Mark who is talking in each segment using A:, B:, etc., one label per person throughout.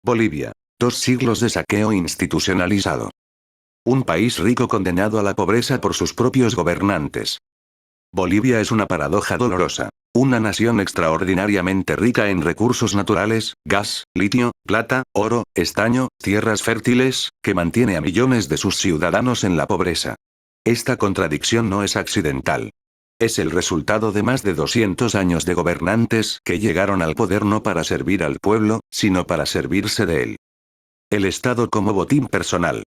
A: Bolivia. 2 siglos de saqueo institucionalizado. Un país rico condenado a la pobreza por sus propios gobernantes. Bolivia es una paradoja dolorosa. Una nación extraordinariamente rica en recursos naturales, gas, litio, plata, oro, estaño, tierras fértiles, que mantiene a millones de sus ciudadanos en la pobreza. Esta contradicción no es accidental. Es el resultado de más de 200 años de gobernantes que llegaron al poder no para servir al pueblo, sino para servirse de él. El Estado como botín personal.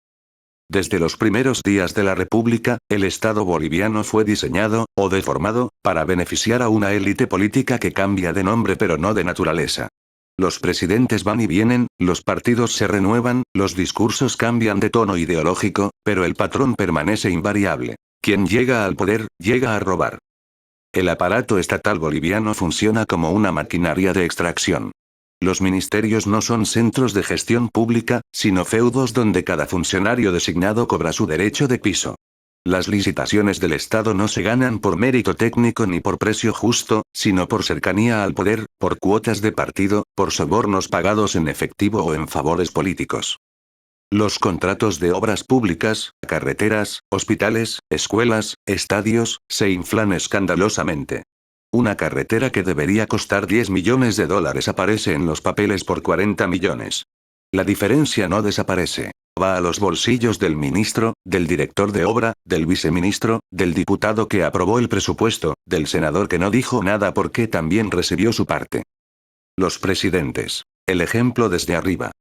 A: Desde los primeros días de la República, el Estado boliviano fue diseñado, o deformado, para beneficiar a una élite política que cambia de nombre pero no de naturaleza. Los presidentes van y vienen, los partidos se renuevan, los discursos cambian de tono ideológico, pero el patrón permanece invariable. Quien llega al poder, llega a robar. El aparato estatal boliviano funciona como una maquinaria de extracción. Los ministerios no son centros de gestión pública, sino feudos donde cada funcionario designado cobra su derecho de piso. Las licitaciones del Estado no se ganan por mérito técnico ni por precio justo, sino por cercanía al poder, por cuotas de partido, por sobornos pagados en efectivo o en favores políticos. Los contratos de obras públicas, carreteras, hospitales, escuelas, estadios, se inflan escandalosamente. Una carretera que debería costar $10 millones aparece en los papeles por 40 millones. La diferencia no desaparece. Va a los bolsillos del ministro, del director de obra, del viceministro, del diputado que aprobó el presupuesto, del senador que no dijo nada porque también recibió su parte. Los presidentes. El ejemplo desde arriba.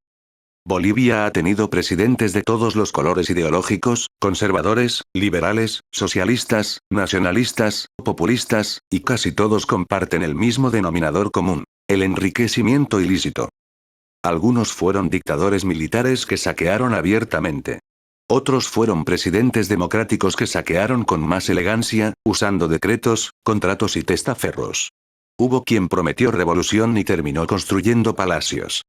A: Bolivia ha tenido presidentes de todos los colores ideológicos, conservadores, liberales, socialistas, nacionalistas, populistas, y casi todos comparten el mismo denominador común: el enriquecimiento ilícito. Algunos fueron dictadores militares que saquearon abiertamente. Otros fueron presidentes democráticos que saquearon con más elegancia, usando decretos, contratos y testaferros. Hubo quien prometió revolución y terminó construyendo palacios.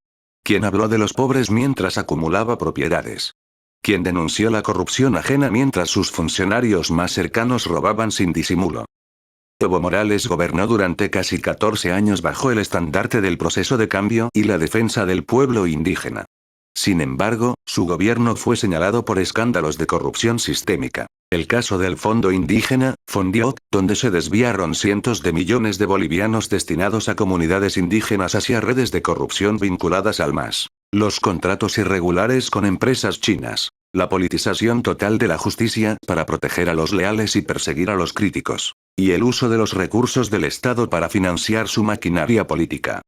A: Quien habló de los pobres mientras acumulaba propiedades. Quien denunció la corrupción ajena mientras sus funcionarios más cercanos robaban sin disimulo. Evo Morales gobernó durante casi 14 años bajo el estandarte del proceso de cambio y la defensa del pueblo indígena. Sin embargo, su gobierno fue señalado por escándalos de corrupción sistémica. El caso del Fondo Indígena, Fondiot, donde se desviaron cientos de millones de bolivianos destinados a comunidades indígenas hacia redes de corrupción vinculadas al MAS. Los contratos irregulares con empresas chinas. La politización total de la justicia para proteger a los leales y perseguir a los críticos. Y el uso de los recursos del Estado para financiar su maquinaria política.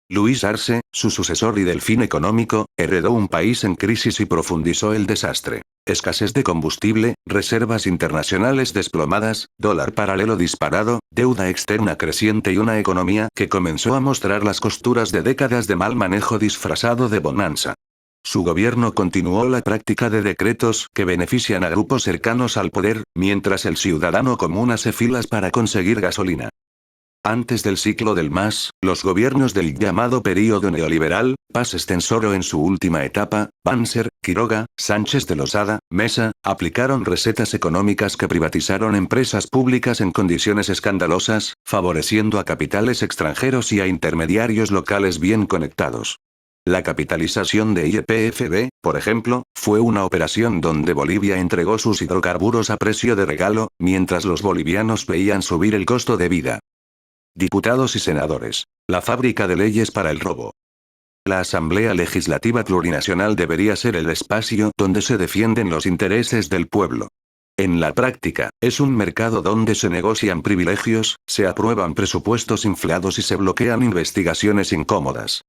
A: Luis Arce, su sucesor y delfín económico, heredó un país en crisis y profundizó el desastre. Escasez de combustible, reservas internacionales desplomadas, dólar paralelo disparado, deuda externa creciente y una economía que comenzó a mostrar las costuras de décadas de mal manejo disfrazado de bonanza. Su gobierno continuó la práctica de decretos que benefician a grupos cercanos al poder, mientras el ciudadano común hace filas para conseguir gasolina. Antes del ciclo del MAS, los gobiernos del llamado período neoliberal, Paz Estenssoro en su última etapa, Banzer, Quiroga, Sánchez de Lozada, Mesa, aplicaron recetas económicas que privatizaron empresas públicas en condiciones escandalosas, favoreciendo a capitales extranjeros y a intermediarios locales bien conectados. La capitalización de YPFB, por ejemplo, fue una operación donde Bolivia entregó sus hidrocarburos a precio de regalo, mientras los bolivianos veían subir el costo de vida. Diputados y senadores. La fábrica de leyes para el robo. La Asamblea Legislativa Plurinacional debería ser el espacio donde se defienden los intereses del pueblo. En la práctica, es un mercado donde se negocian privilegios, se aprueban presupuestos inflados y se bloquean investigaciones incómodas.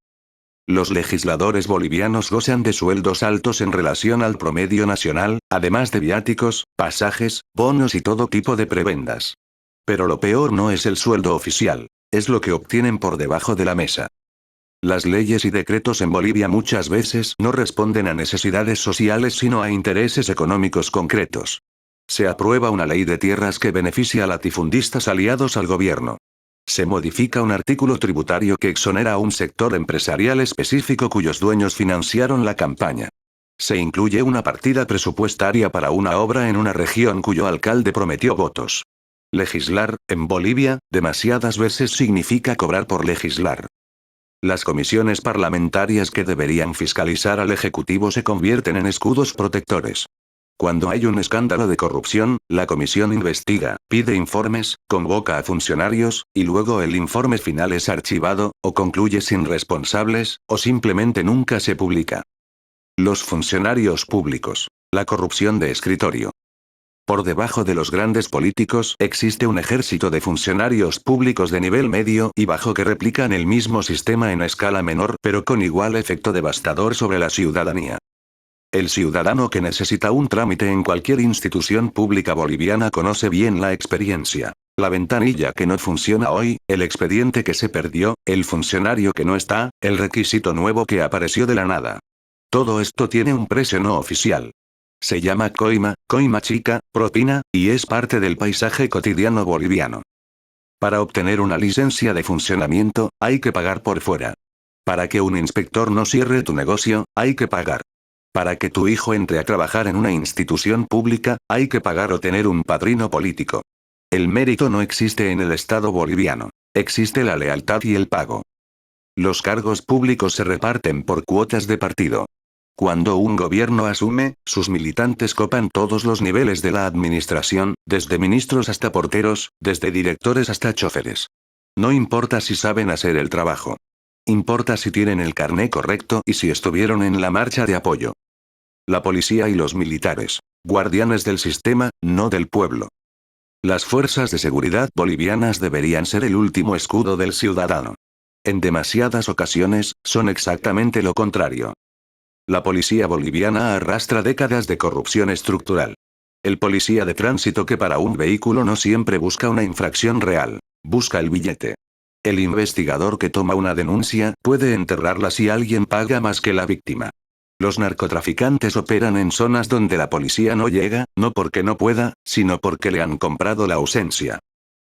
A: Los legisladores bolivianos gozan de sueldos altos en relación al promedio nacional, además de viáticos, pasajes, bonos y todo tipo de prebendas. Pero lo peor no es el sueldo oficial, es lo que obtienen por debajo de la mesa. Las leyes y decretos en Bolivia muchas veces no responden a necesidades sociales sino a intereses económicos concretos. Se aprueba una ley de tierras que beneficia a latifundistas aliados al gobierno. Se modifica un artículo tributario que exonera a un sector empresarial específico cuyos dueños financiaron la campaña. Se incluye una partida presupuestaria para una obra en una región cuyo alcalde prometió votos. Legislar, en Bolivia, demasiadas veces significa cobrar por legislar. Las comisiones parlamentarias que deberían fiscalizar al Ejecutivo se convierten en escudos protectores. Cuando hay un escándalo de corrupción, la comisión investiga, pide informes, convoca a funcionarios, y luego el informe final es archivado, o concluye sin responsables, o simplemente nunca se publica. Los funcionarios públicos. La corrupción de escritorio. Por debajo de los grandes políticos existe un ejército de funcionarios públicos de nivel medio y bajo que replican el mismo sistema en escala menor pero con igual efecto devastador sobre la ciudadanía. El ciudadano que necesita un trámite en cualquier institución pública boliviana conoce bien la experiencia. La ventanilla que no funciona hoy, el expediente que se perdió, el funcionario que no está, el requisito nuevo que apareció de la nada. Todo esto tiene un precio no oficial. Se llama coima, coima chica, propina, y es parte del paisaje cotidiano boliviano. Para obtener una licencia de funcionamiento, hay que pagar por fuera. Para que un inspector no cierre tu negocio, hay que pagar. Para que tu hijo entre a trabajar en una institución pública, hay que pagar o tener un padrino político. El mérito no existe en el Estado boliviano. Existe la lealtad y el pago. Los cargos públicos se reparten por cuotas de partido. Cuando un gobierno asume, sus militantes copan todos los niveles de la administración, desde ministros hasta porteros, desde directores hasta choferes. No importa si saben hacer el trabajo. Importa si tienen el carné correcto y si estuvieron en la marcha de apoyo. La policía y los militares. Guardianes del sistema, no del pueblo. Las fuerzas de seguridad bolivianas deberían ser el último escudo del ciudadano. En demasiadas ocasiones, son exactamente lo contrario. La policía boliviana arrastra décadas de corrupción estructural. El policía de tránsito que para un vehículo no siempre busca una infracción real, busca el billete. El investigador que toma una denuncia puede enterrarla si alguien paga más que la víctima. Los narcotraficantes operan en zonas donde la policía no llega, no porque no pueda, sino porque le han comprado la ausencia.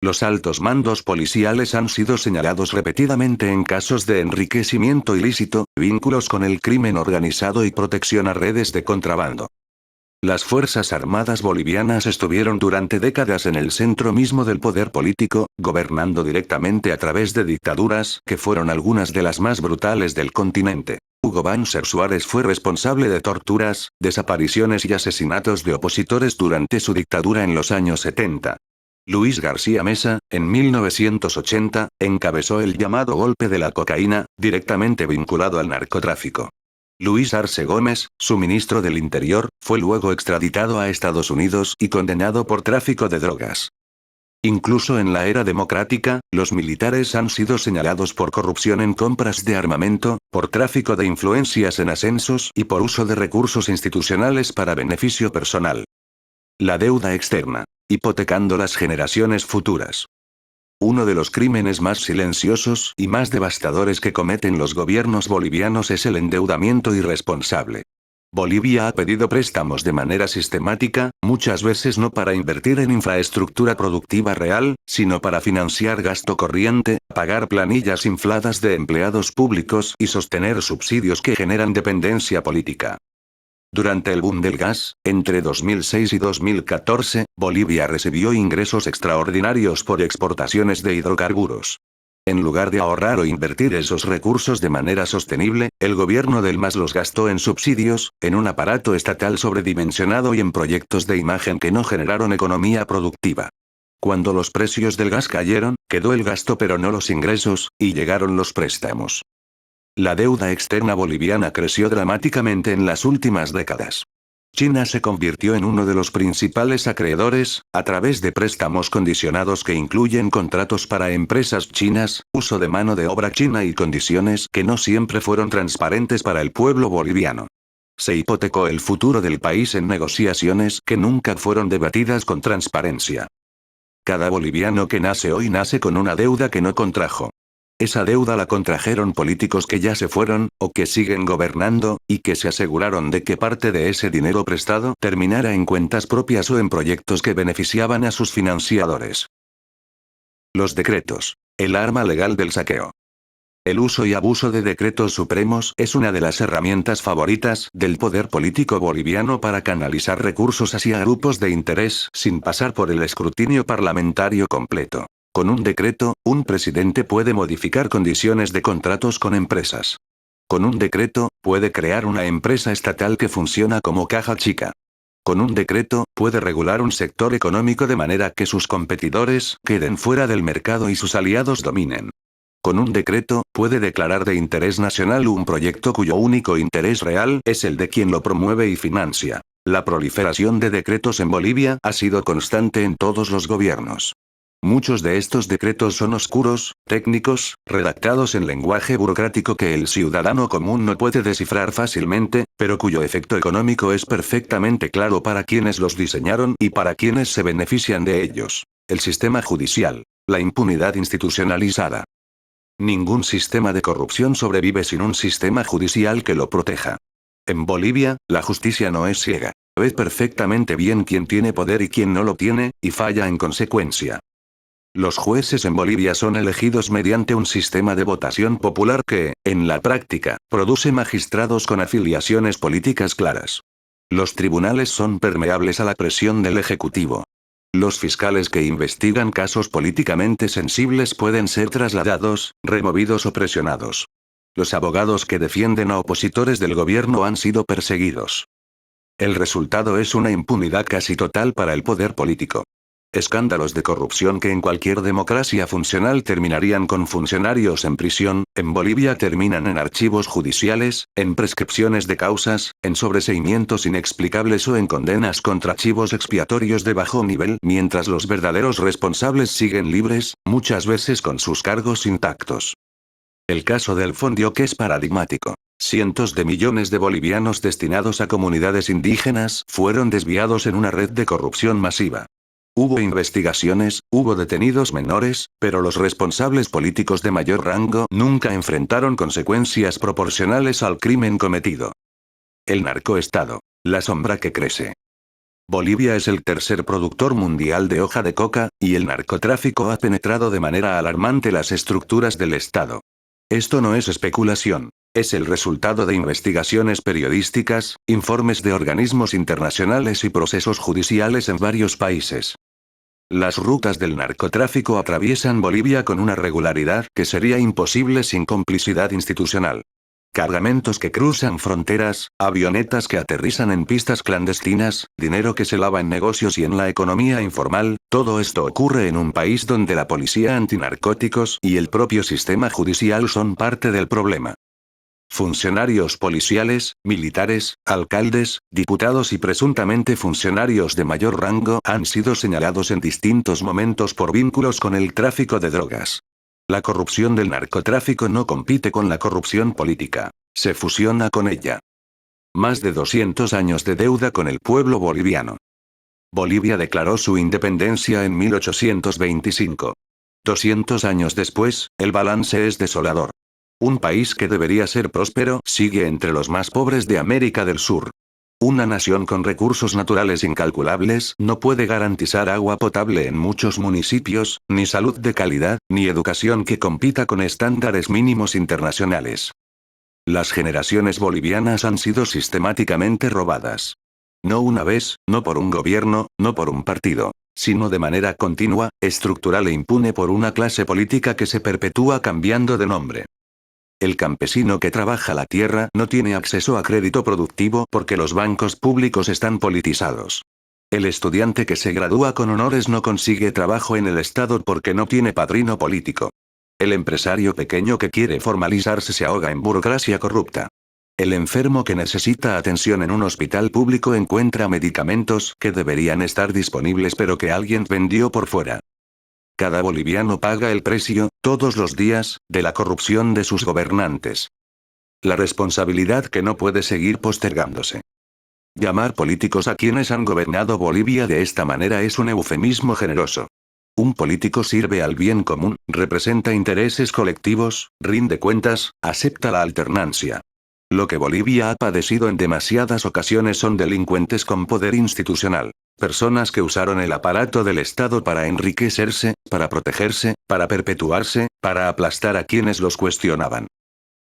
A: Los altos mandos policiales han sido señalados repetidamente en casos de enriquecimiento ilícito, vínculos con el crimen organizado y protección a redes de contrabando. Las Fuerzas Armadas bolivianas estuvieron durante décadas en el centro mismo del poder político, gobernando directamente a través de dictaduras que fueron algunas de las más brutales del continente. Hugo Banzer Suárez fue responsable de torturas, desapariciones y asesinatos de opositores durante su dictadura en los años 70. Luis García Mesa, en 1980, encabezó el llamado golpe de la cocaína, directamente vinculado al narcotráfico. Luis Arce Gómez, su ministro del Interior, fue luego extraditado a Estados Unidos y condenado por tráfico de drogas. Incluso en la era democrática, los militares han sido señalados por corrupción en compras de armamento, por tráfico de influencias en ascensos y por uso de recursos institucionales para beneficio personal. La deuda externa. Hipotecando las generaciones futuras. Uno de los crímenes más silenciosos y más devastadores que cometen los gobiernos bolivianos es el endeudamiento irresponsable. Bolivia ha pedido préstamos de manera sistemática, muchas veces no para invertir en infraestructura productiva real, sino para financiar gasto corriente, pagar planillas infladas de empleados públicos y sostener subsidios que generan dependencia política. Durante el boom del gas, entre 2006 y 2014, Bolivia recibió ingresos extraordinarios por exportaciones de hidrocarburos. En lugar de ahorrar o invertir esos recursos de manera sostenible, el gobierno del MAS los gastó en subsidios, en un aparato estatal sobredimensionado y en proyectos de imagen que no generaron economía productiva. Cuando los precios del gas cayeron, quedó el gasto pero no los ingresos, y llegaron los préstamos. La deuda externa boliviana creció dramáticamente en las últimas décadas. China se convirtió en uno de los principales acreedores, a través de préstamos condicionados que incluyen contratos para empresas chinas, uso de mano de obra china y condiciones que no siempre fueron transparentes para el pueblo boliviano. Se hipotecó el futuro del país en negociaciones que nunca fueron debatidas con transparencia. Cada boliviano que nace hoy nace con una deuda que no contrajo. Esa deuda la contrajeron políticos que ya se fueron, o que siguen gobernando, y que se aseguraron de que parte de ese dinero prestado terminara en cuentas propias o en proyectos que beneficiaban a sus financiadores. Los decretos. El arma legal del saqueo. El uso y abuso de decretos supremos es una de las herramientas favoritas del poder político boliviano para canalizar recursos hacia grupos de interés sin pasar por el escrutinio parlamentario completo. Con un decreto, un presidente puede modificar condiciones de contratos con empresas. Con un decreto, puede crear una empresa estatal que funciona como caja chica. Con un decreto, puede regular un sector económico de manera que sus competidores queden fuera del mercado y sus aliados dominen. Con un decreto, puede declarar de interés nacional un proyecto cuyo único interés real es el de quien lo promueve y financia. La proliferación de decretos en Bolivia ha sido constante en todos los gobiernos. Muchos de estos decretos son oscuros, técnicos, redactados en lenguaje burocrático que el ciudadano común no puede descifrar fácilmente, pero cuyo efecto económico es perfectamente claro para quienes los diseñaron y para quienes se benefician de ellos. El sistema judicial. La impunidad institucionalizada. Ningún sistema de corrupción sobrevive sin un sistema judicial que lo proteja. En Bolivia, la justicia no es ciega. Ve perfectamente bien quién tiene poder y quién no lo tiene, y falla en consecuencia. Los jueces en Bolivia son elegidos mediante un sistema de votación popular que, en la práctica, produce magistrados con afiliaciones políticas claras. Los tribunales son permeables a la presión del Ejecutivo. Los fiscales que investigan casos políticamente sensibles pueden ser trasladados, removidos o presionados. Los abogados que defienden a opositores del gobierno han sido perseguidos. El resultado es una impunidad casi total para el poder político. Escándalos de corrupción que en cualquier democracia funcional terminarían con funcionarios en prisión, en Bolivia terminan en archivos judiciales, en prescripciones de causas, en sobreseimientos inexplicables o en condenas contra archivos expiatorios de bajo nivel, mientras los verdaderos responsables siguen libres, muchas veces con sus cargos intactos. El caso del Fondioque es paradigmático. Cientos de millones de bolivianos destinados a comunidades indígenas fueron desviados en una red de corrupción masiva. Hubo investigaciones, hubo detenidos menores, pero los responsables políticos de mayor rango nunca enfrentaron consecuencias proporcionales al crimen cometido. El narcoestado. La sombra que crece. Bolivia es el tercer productor mundial de hoja de coca, y el narcotráfico ha penetrado de manera alarmante las estructuras del Estado. Esto no es especulación. Es el resultado de investigaciones periodísticas, informes de organismos internacionales y procesos judiciales en varios países. Las rutas del narcotráfico atraviesan Bolivia con una regularidad que sería imposible sin complicidad institucional. Cargamentos que cruzan fronteras, avionetas que aterrizan en pistas clandestinas, dinero que se lava en negocios y en la economía informal, todo esto ocurre en un país donde la policía antinarcóticos y el propio sistema judicial son parte del problema. Funcionarios policiales, militares, alcaldes, diputados y presuntamente funcionarios de mayor rango han sido señalados en distintos momentos por vínculos con el tráfico de drogas. La corrupción del narcotráfico no compite con la corrupción política, se fusiona con ella. Más de 200 años de deuda con el pueblo boliviano. Bolivia declaró su independencia en 1825. 200 años después, el balance es desolador. Un país que debería ser próspero sigue entre los más pobres de América del Sur. Una nación con recursos naturales incalculables no puede garantizar agua potable en muchos municipios, ni salud de calidad, ni educación que compita con estándares mínimos internacionales. Las generaciones bolivianas han sido sistemáticamente robadas. No una vez, no por un gobierno, no por un partido, sino de manera continua, estructural e impune por una clase política que se perpetúa cambiando de nombre. El campesino que trabaja la tierra no tiene acceso a crédito productivo porque los bancos públicos están politizados. El estudiante que se gradúa con honores no consigue trabajo en el Estado porque no tiene padrino político. El empresario pequeño que quiere formalizarse se ahoga en burocracia corrupta. El enfermo que necesita atención en un hospital público encuentra medicamentos que deberían estar disponibles pero que alguien vendió por fuera. Cada boliviano paga el precio, todos los días, de la corrupción de sus gobernantes. La responsabilidad que no puede seguir postergándose. Llamar políticos a quienes han gobernado Bolivia de esta manera es un eufemismo generoso. Un político sirve al bien común, representa intereses colectivos, rinde cuentas, acepta la alternancia. Lo que Bolivia ha padecido en demasiadas ocasiones son delincuentes con poder institucional. Personas que usaron el aparato del Estado para enriquecerse, para protegerse, para perpetuarse, para aplastar a quienes los cuestionaban.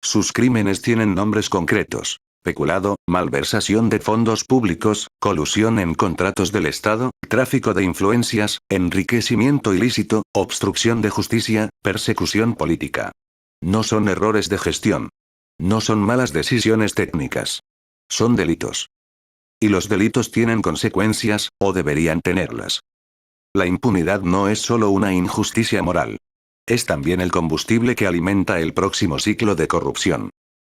A: Sus crímenes tienen nombres concretos. peculado, malversación de fondos públicos, colusión en contratos del Estado, tráfico de influencias, enriquecimiento ilícito, obstrucción de justicia, persecución política. No son errores de gestión. No son malas decisiones técnicas. Son delitos. Y los delitos tienen consecuencias, o deberían tenerlas. La impunidad no es solo una injusticia moral. Es también el combustible que alimenta el próximo ciclo de corrupción.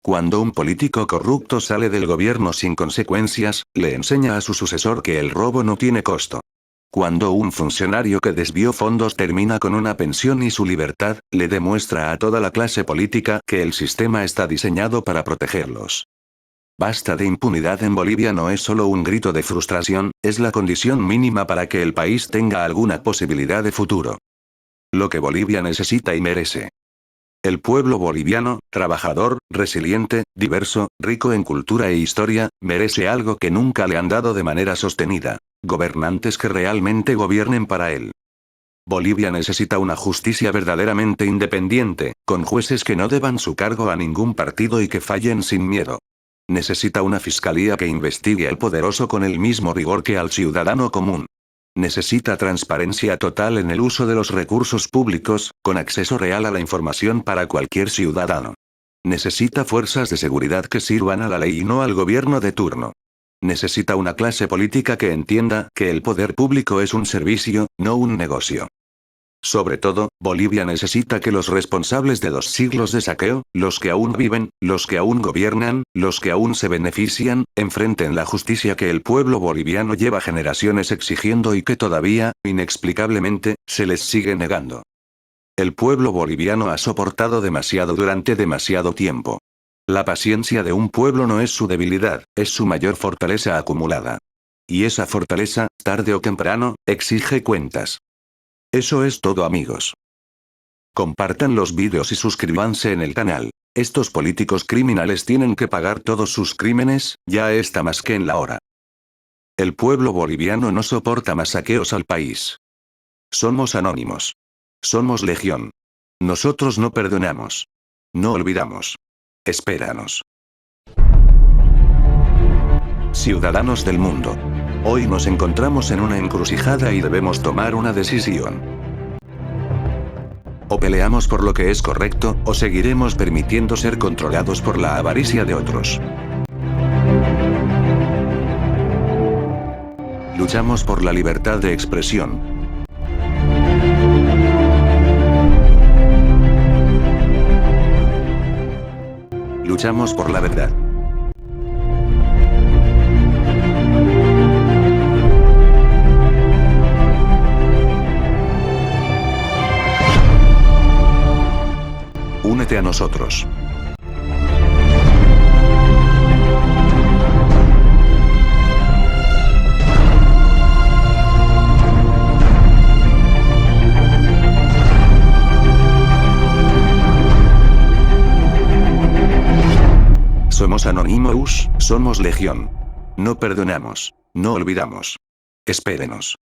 A: Cuando un político corrupto sale del gobierno sin consecuencias, le enseña a su sucesor que el robo no tiene costo. Cuando un funcionario que desvió fondos termina con una pensión y su libertad, le demuestra a toda la clase política que el sistema está diseñado para protegerlos. Basta de impunidad en Bolivia no es solo un grito de frustración, es la condición mínima para que el país tenga alguna posibilidad de futuro. Lo que Bolivia necesita y merece. El pueblo boliviano, trabajador, resiliente, diverso, rico en cultura e historia, merece algo que nunca le han dado de manera sostenida: gobernantes que realmente gobiernen para él. Bolivia necesita una justicia verdaderamente independiente, con jueces que no deban su cargo a ningún partido y que fallen sin miedo. Necesita una fiscalía que investigue al poderoso con el mismo rigor que al ciudadano común. Necesita transparencia total en el uso de los recursos públicos, con acceso real a la información para cualquier ciudadano. Necesita fuerzas de seguridad que sirvan a la ley y no al gobierno de turno. Necesita una clase política que entienda que el poder público es un servicio, no un negocio. Sobre todo, Bolivia necesita que los responsables de 2 siglos de saqueo, los que aún viven, los que aún gobiernan, los que aún se benefician, enfrenten la justicia que el pueblo boliviano lleva generaciones exigiendo y que todavía, inexplicablemente, se les sigue negando. El pueblo boliviano ha soportado demasiado durante demasiado tiempo. La paciencia de un pueblo no es su debilidad, es su mayor fortaleza acumulada. Y esa fortaleza, tarde o temprano, exige cuentas. Eso es todo, amigos. Compartan los vídeos y suscríbanse en el canal. Estos políticos criminales tienen que pagar todos sus crímenes, ya está más que en la hora. El pueblo boliviano no soporta más saqueos al país. Somos anónimos. Somos legión. Nosotros no perdonamos. No olvidamos. Espéranos. Ciudadanos del mundo. Hoy nos encontramos en una encrucijada y debemos tomar una decisión. O peleamos por lo que es correcto, o seguiremos permitiendo ser controlados por la avaricia de otros. Luchamos por la libertad de expresión. Luchamos por la verdad. Únete a nosotros. Somos Anonymous, somos legión. No perdonamos, no olvidamos. Espérenos.